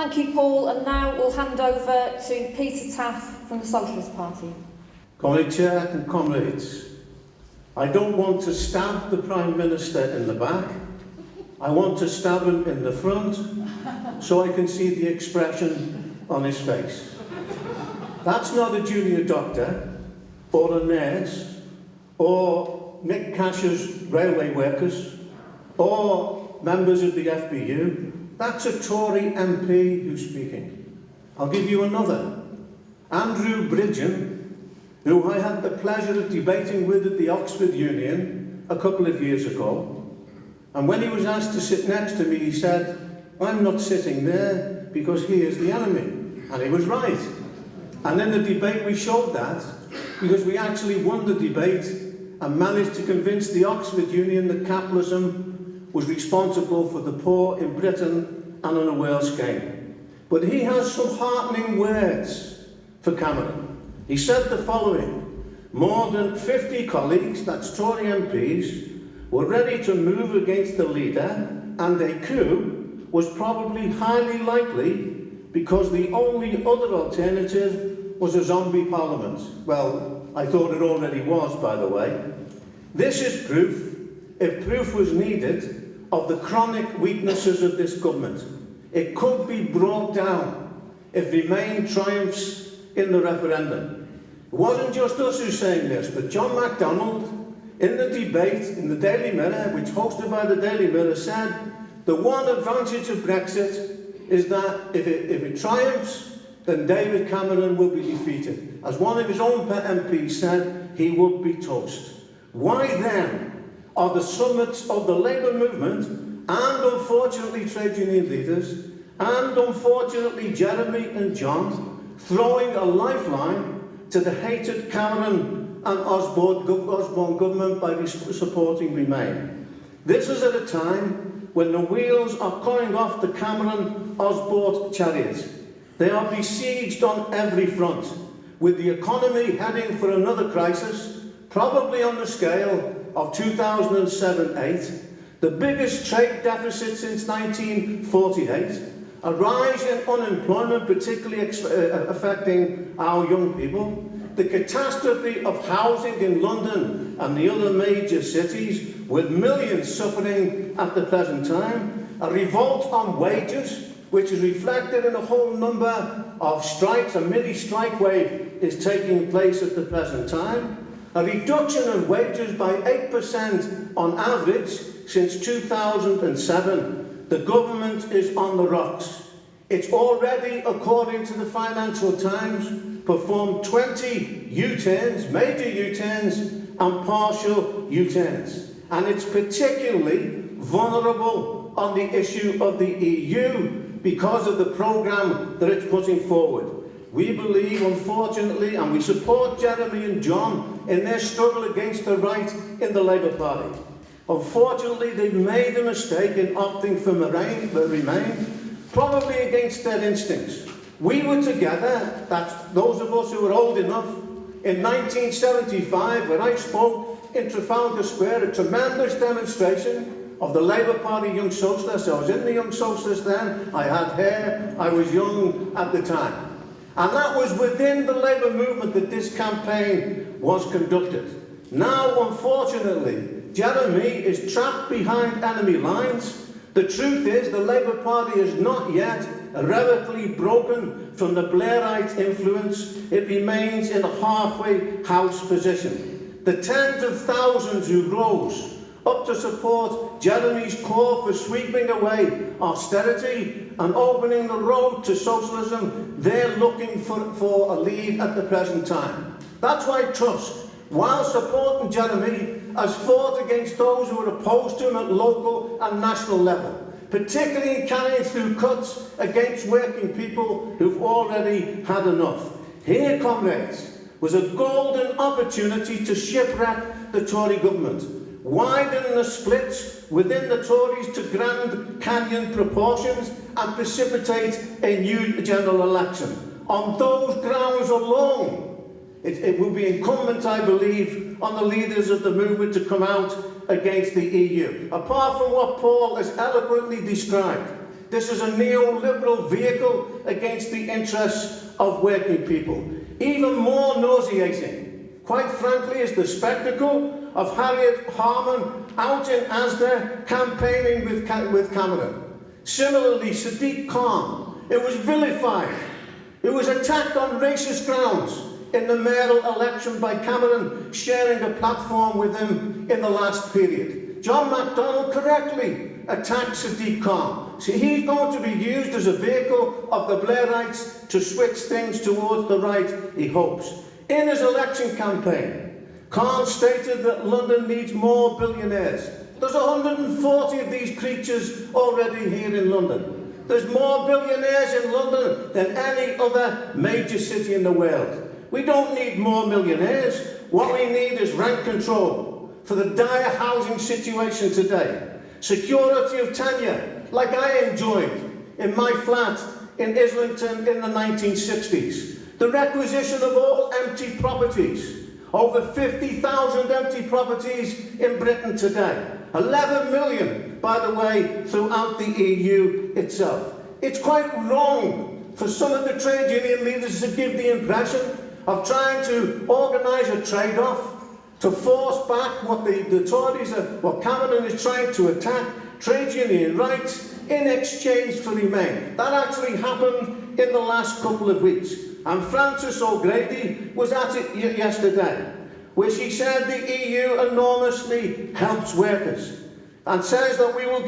Thank you, Paul, and now we'll hand over to Peter Taaffe from the Socialist Party. Comrade Chair and comrades, I don't want to stab the Prime Minister in the back. I want to stab him in the front so I can see the expression on his face. That's not a junior doctor or a nurse or Mick Cash's railway workers or members of the FBU. That's a Tory MP who's speaking. I'll give you another. Andrew Bridgen, who I had the pleasure of debating with at the Oxford Union a couple of years ago. And when he was asked to sit next to me, he said, I'm not sitting there because he is the enemy. And he was right. And in the debate we showed that because we actually won the debate and managed to convince the Oxford Union that capitalism was responsible for the poor in Britain and on a world scale. But he has some heartening words for Cameron. He said the following: more than 50 colleagues, that's Tory MPs, were ready to move against the leader, and a coup was probably highly likely because the only other alternative was a zombie parliament. Well, I thought it already was, by the way. This is proof, if proof was needed, of the chronic weaknesses of this government. It could be brought down if Remain triumphs in the referendum. It wasn't just us who saying this, but John MacDonald, in the debate in the Daily Mirror, which hosted by the Daily Mirror, said the one advantage of Brexit is that if it triumphs, then David Cameron will be defeated. As one of his own MPs said, he would be toast. Why then are the summits of the Labour movement and unfortunately trade union leaders and unfortunately Jeremy and John throwing a lifeline to the hated Cameron and Osborne government by supporting Remain? This is at a time when the wheels are coming off the Cameron-Osborne chariot. They are besieged on every front, with the economy heading for another crisis, probably on the scale of 2007-8, the biggest trade deficit since 1948, a rise in unemployment particularly affecting our young people, the catastrophe of housing in London and the other major cities, with millions suffering at the present time, a revolt on wages, which is reflected in a whole number of strikes. A mini-strike wave is taking place at the present time, a reduction of wages by 8% on average since 2007. The government is on the rocks. It's already, according to the Financial Times, performed 20 U-turns, major U-turns and partial U-turns. And it's particularly vulnerable on the issue of the EU because of the programme that it's putting forward. We believe, unfortunately, and we support Jeremy and John in their struggle against the right in the Labour Party. Unfortunately, they've made a mistake in opting for Remain, probably against their instincts. We were together, that's those of us who were old enough, in 1975, when I spoke in Trafalgar Square, a tremendous demonstration of the Labour Party Young Socialists. I was in the Young Socialists then, I had hair, I was young at the time. And that was within the Labour movement that this campaign was conducted. Now, unfortunately, Jeremy is trapped behind enemy lines. The truth is, the Labour Party is not yet irrevocably broken from the Blairite influence. It remains in a halfway house position. The tens of thousands who rose up to support Jeremy's call for sweeping away austerity and opening the road to socialism, they're looking for a lead at the present time. That's why TUSC, while supporting Jeremy, has fought against those who are opposed to him at local and national level, particularly in carrying through cuts against working people who've already had enough. Here, comrades, was a golden opportunity to shipwreck the Tory government, widen the splits within the Tories to Grand Canyon proportions and precipitate a new general election. On those grounds alone, it will be incumbent, I believe, on the leaders of the movement to come out against the EU. Apart from what Paul has eloquently described, This is a neoliberal vehicle against the interests of working people. Even more nauseating, quite frankly, is the spectacle of Harrow out in Asda campaigning with Cameron. Similarly, Sadiq Khan, it was vilified. It was attacked on racist grounds in the mayoral election by Cameron sharing a platform with him in the last period. John MacDonald correctly attacked Sadiq Khan. So he's going to be used as a vehicle of the Blairites to switch things towards the right, he hopes. In his election campaign, Khan stated that London needs more billionaires. There's 140 of these creatures already here in London. There's more billionaires in London than any other major city in the world. We don't need more millionaires. What we need is rent control for the dire housing situation today. Security of tenure, like I enjoyed in my flat in Islington in the 1960s. The requisition of all empty properties. Over 50,000 empty properties in Britain today. 11 million, by the way, throughout the EU itself. It's quite wrong for some of the trade union leaders to give the impression of trying to organise a trade-off to force back what the Tories are, what Cameron is trying to attack, trade union rights, in exchange for Remain. That actually happened in the last couple of weeks. And Frances O'Grady was at it yesterday, where she said the EU enormously helps workers, and says that we will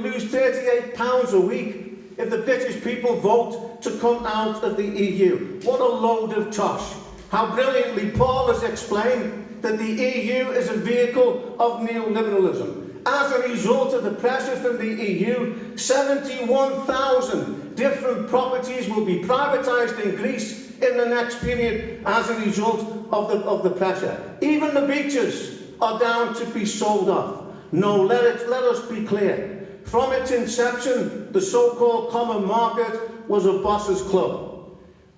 lose £38 a week if the British people vote to come out of the EU. What a load of tosh. How brilliantly Paul has explained that the EU is a vehicle of neoliberalism. As a result of the pressure from the EU, 71,000 different properties will be privatised in Greece in the next period as a result of the pressure. Even the beaches are down to be sold off. No, let us be clear. From its inception, the so-called common market was a boss's club.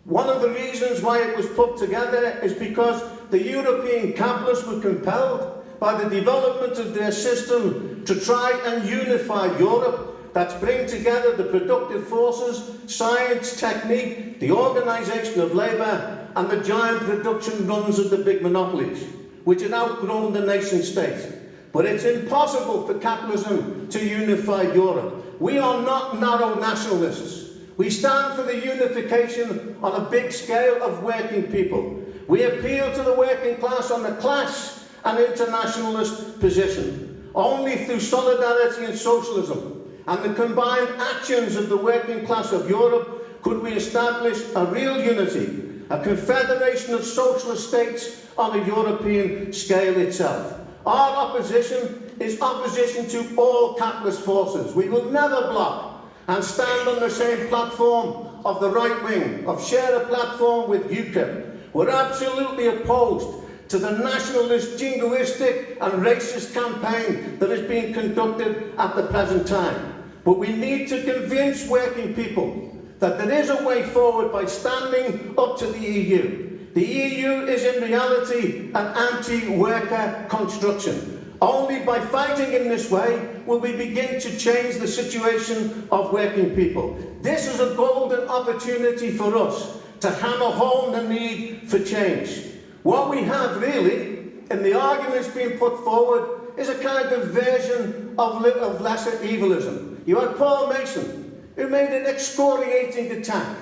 One of the reasons why it was put together is because the European capitalists were compelled by the development of their system to try and unify Europe. That's bring together the productive forces, science, technique, the organisation of labour, and the giant production runs of the big monopolies, which had outgrown the nation state. But it's impossible for capitalism to unify Europe. We are not narrow nationalists. We stand for the unification on a big scale of working people. We appeal to the working class on the class and internationalist position. Only through solidarity and socialism and the combined actions of the working class of Europe could we establish a real unity, a confederation of socialist states on a European scale itself. Our opposition is opposition to all capitalist forces. We will never block and stand on the same platform of the right wing, of share a platform with UKIP. We're absolutely opposed to the nationalist, jingoistic and racist campaign that is being conducted at the present time. But we need to convince working people that there is a way forward by standing up to the EU. The EU is in reality an anti-worker construction. Only by fighting in this way will we begin to change the situation of working people. This is a golden opportunity for us to hammer home the need for change. What we have really, in the arguments being put forward, is a kind of version of lesser evilism. You had Paul Mason, who made an excoriating attack,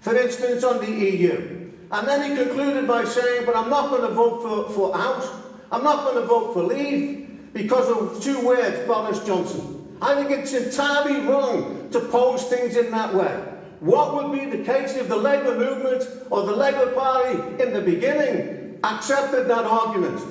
for instance, on the EU. And then he concluded by saying, but I'm not going to vote for out, I'm not going to vote for leave, because of two words, Boris Johnson. I think it's entirely wrong to pose things in that way. What would be the case if the Labour movement or the Labour Party in the beginning accepted that argument,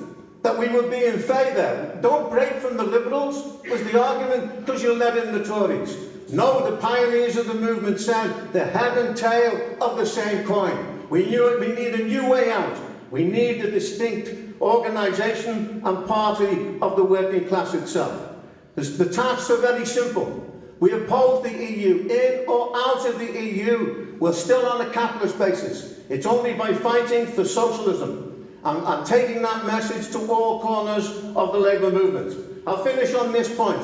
that we would be in favour? Don't break from the Liberals, was the argument, because you'll let in the Tories. No, the pioneers of the movement said the head and tail of the same coin. We knew it, we need a new way out. We need a distinct organisation and party of the working class itself. The tasks are very simple. We oppose the EU. In or out of the EU, we're still on a capitalist basis. It's only by fighting for socialism and taking that message to all corners of the labour movement. I'll finish on this point.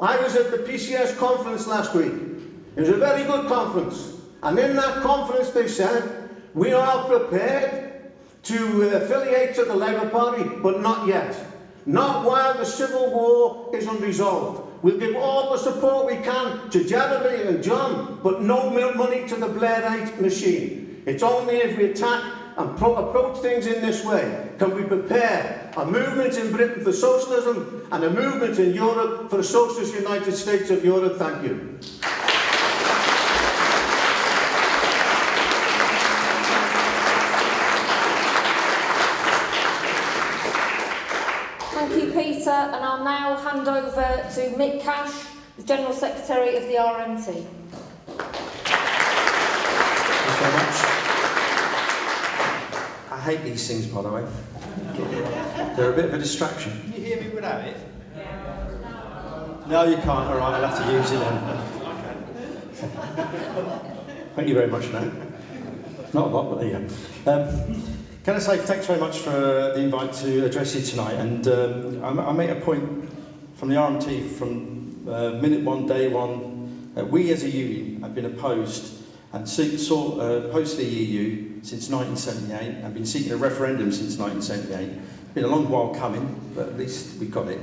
I was at the PCS conference last week. It was a very good conference. And in that conference they said, we are prepared to affiliate to the Labour Party, but not yet. Not while the civil war is unresolved. We'll give all the support we can to Jeremy and John, but no money to the Blairite machine. It's only if we attack and approach things in this way can we prepare a movement in Britain for socialism and a movement in Europe for a socialist United States of Europe. Thank you. Thank you, Peter, and I'll now hand over to Mick Cash, the General Secretary of the RMT. Thanks very much. I hate these things, by the way. They're a bit of a distraction. Can you hear me without it? No, you can't. All right, I'll have to use it then. Thank you very much, now. Not a lot, but there you go. Can I say thanks very much for the invite to address you tonight, and I make a point from the RMT from minute one, day one, that we as a union have been opposed and opposed to the EU since 1978, and been seeking a referendum since 1978. It's been a long while coming, but at least we got it.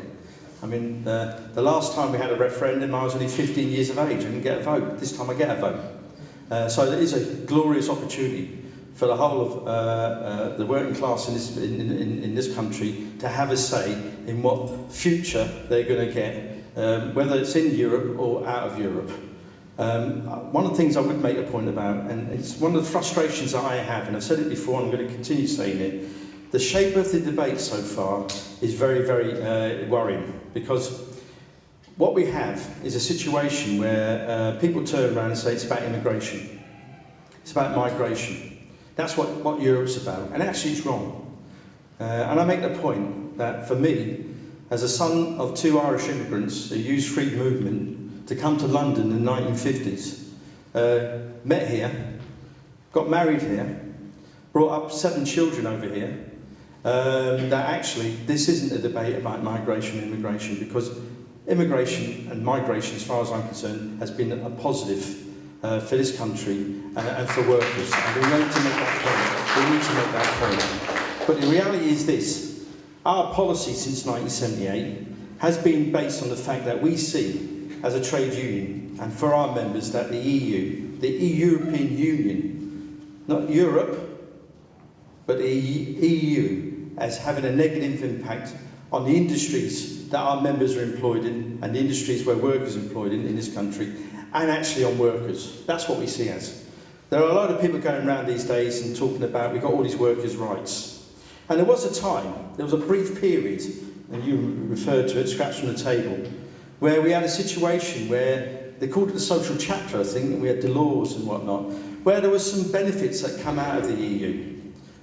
I mean, the last time we had a referendum, I was only 15 years of age. I didn't get a vote. This time I get a vote. So there is a glorious opportunity for the whole of the working class in this country to have a say in what future they're going to get, whether it's in Europe or out of Europe. One of the things I would make a point about, and it's one of the frustrations that I have, and I've said it before and I'm going to continue saying it, the shape of the debate so far is very, very worrying, because what we have is a situation where people turn around and say it's about immigration, it's about migration. That's what Europe's about, and actually it's wrong. And I make the point that for me, as a son of two Irish immigrants who used free movement to come to London in the 1950s, met here, got married here, brought up 7 children over here, that actually this isn't a debate about migration and immigration, because immigration and migration, as far as I'm concerned, has been a positive for this country and for workers, and we need to make that point. We need to make that point. But the reality is this: our policy since 1978 has been based on the fact that we see, as a trade union, and for our members, that the EU, the European Union, not Europe, but the EU, as having a negative impact on the industries that our members are employed in, and the industries where workers are employed in this country, and actually on workers. That's what we see as. There are a lot of people going around these days and talking about we've got all these workers' rights. And there was a time, there was a brief period, and you referred to it, scratch from the table, where we had a situation where they called it the social chapter, I think, and we had the laws and whatnot, where there was some benefits that come out of the EU.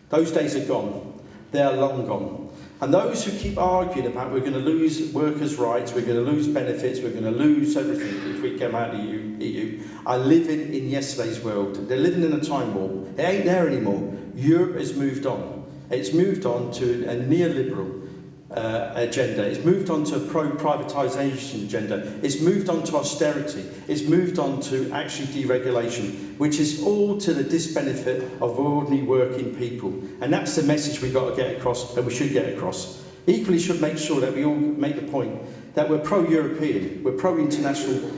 Those days are gone. They are long gone. And those who keep arguing about we're going to lose workers' rights, we're going to lose benefits, we're going to lose everything if we come out of the EU, are living in yesterday's world. They're living in a time warp. It ain't there anymore. Europe has moved on. It's moved on to a neoliberal agenda. It's moved on to a pro-privatisation agenda. It's moved on to austerity. It's moved on to actually deregulation, which is all to the disbenefit of ordinary working people. And that's the message we've got to get across, and we should get across. Equally, should make sure that we all make the point that we're pro-European, we're pro-international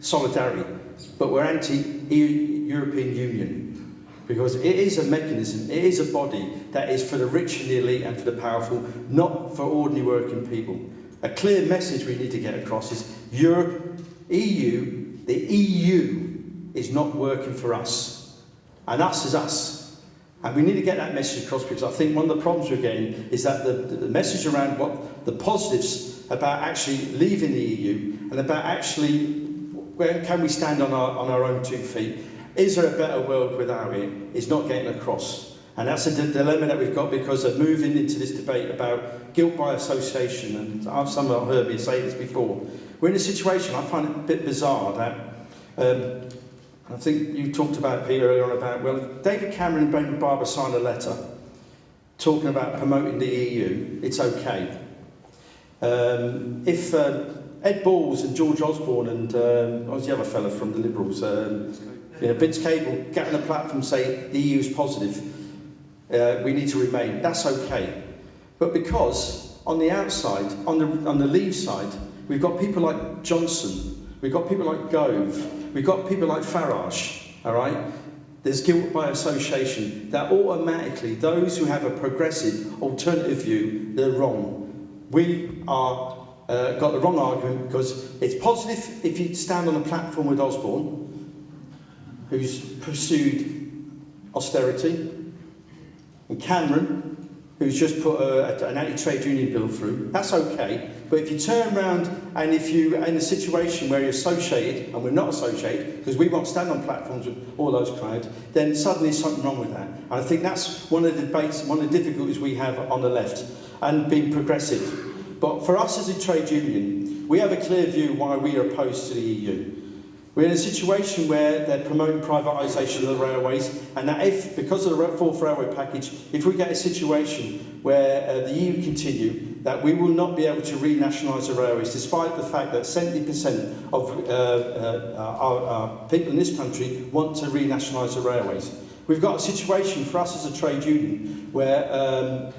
solidarity, but we're anti-European Union. Because it is a mechanism, it is a body that is for the rich and the elite and for the powerful, not for ordinary working people. A clear message we need to get across is Europe, EU, the EU is not working for us. And us is us. And we need to get that message across, because I think one of the problems we're getting is that the message around what the positives about actually leaving the EU and about actually where can we stand on our own 2 feet. Is there a better world without it? Is not getting across. And that's a dilemma that we've got because of moving into this debate about guilt by association. And some have heard me say this before. We're in a situation, I find it a bit bizarre, that I think you talked about, Peter, earlier on about, well, if David Cameron and Brendan Barber signed a letter talking about promoting the EU, it's okay. If Ed Balls and George Osborne and what was the other fella from the Liberals? Vince Cable get on a platform and say the EU is positive, we need to remain. That's okay. But because on the outside, on the Leave side, we've got people like Johnson, we've got people like Gove, we've got people like Farage, all right? There's guilt by association. That automatically, those who have a progressive alternative view, they're wrong. We are got the wrong argument because it's positive if you stand on a platform with Osborne, who's pursued austerity, and Cameron, who's just put an anti-trade union bill through. That's okay. But if you turn around and if you're in a situation where you're associated, and we're not associated, because we won't stand on platforms with all those crowds, then suddenly there's something wrong with that. And I think that's one of the debates, one of the difficulties we have on the left, and being progressive. But for us as a trade union, we have a clear view why we are opposed to the EU. We're in a situation where they're promoting privatisation of the railways, and that if, because of the fourth railway package, if we get a situation where the EU continue, that we will not be able to renationalise the railways, despite the fact that 70% of our people in this country want to renationalise the railways. We've got a situation for us as a trade union where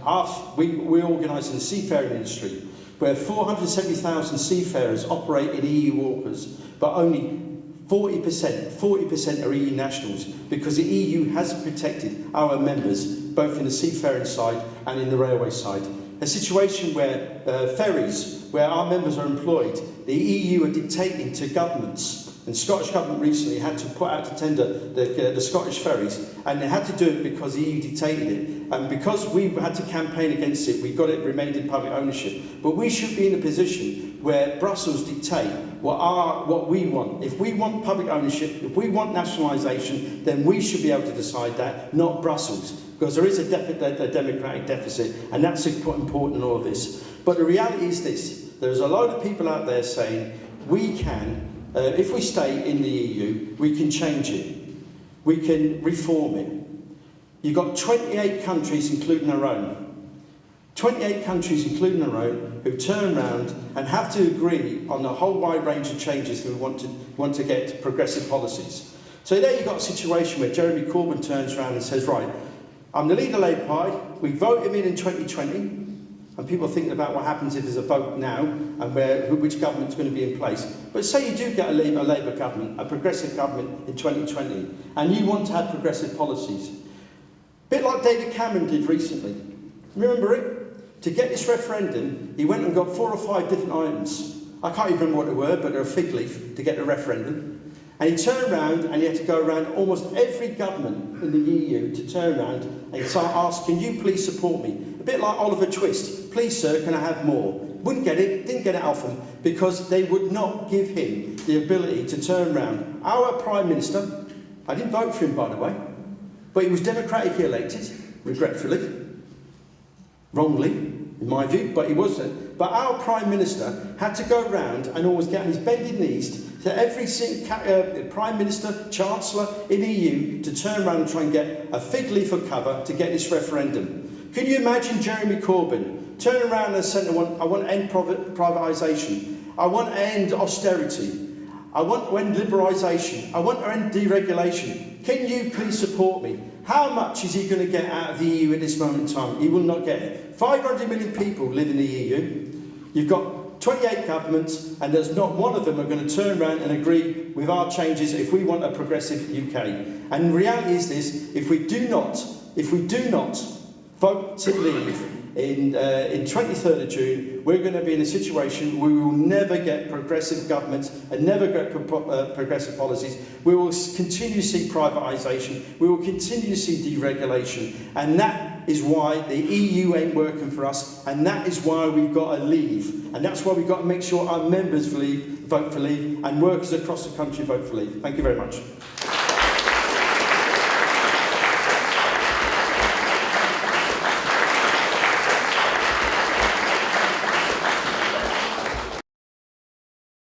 we organise in the seafaring industry, where 470,000 seafarers operate in EU waters, but only 40% are EU nationals, because the EU has protected our members, both in the seafaring side and in the railway side. A situation where ferries, where our members are employed, the EU are dictating to governments. And the Scottish Government recently had to put out to tender the Scottish ferries, and they had to do it because the EU dictated it. And because we had to campaign against it, we got it remained in public ownership. But we should be in a position where Brussels dictate what we want. If we want public ownership, if we want nationalisation, then we should be able to decide that, not Brussels. Because there is a democratic deficit, and that's important in all of this. But the reality is this: there's a load of people out there saying, we can, if we stay in the EU, we can change it. We can reform it. You've got 28 countries, including our own. 28 countries, including our own, who turn around and have to agree on a whole wide range of changes that we want to get progressive policies. So there you've got a situation where Jeremy Corbyn turns around and says, right, I'm the leader of the Labour Party, we vote him in 2020, and people are thinking about what happens if there's a vote now and which government's going to be in place. But say you do get a Labour government, a progressive government in 2020, and you want to have progressive policies. A bit like David Cameron did recently. Remember it? To get this referendum, he went and got 4 or 5 different items. I can't even remember what they were, but they're a fig leaf to get the referendum. And he turned around and he had to go around almost every government in the EU to turn around and start asking, can you please support me? A bit like Oliver Twist. Please, sir, can I have more? Wouldn't get it, didn't get it off him, because they would not give him the ability to turn around. Our Prime Minister, I didn't vote for him, by the way, but he was democratically elected, regretfully. Wrongly, in my view, but he wasn't. But our Prime Minister had to go around and always get on his bended knees to every single Prime Minister, Chancellor in the EU to turn around and try and get a fig leaf of cover to get this referendum. Can you imagine Jeremy Corbyn turning around and saying, I want to end privatisation, I want to end austerity, I want to end liberalisation, I want to end deregulation. Can you please support me? How much is he going to get out of the EU at this moment in time? He will not get it. 500 million people live in the EU. You've got 28 governments, and there's not one of them are going to turn around and agree with our changes if we want a progressive UK. And the reality is this: if we do not vote to leave in 23rd of June, we're going to be in a situation where we will never get progressive governments and never get progressive policies. We will continue to see privatisation, we will continue to see deregulation, and that is why the EU ain't working for us, and that is why we've got to leave, and that's why we've got to make sure our members vote for leave, and workers across the country vote for leave. Thank you very much.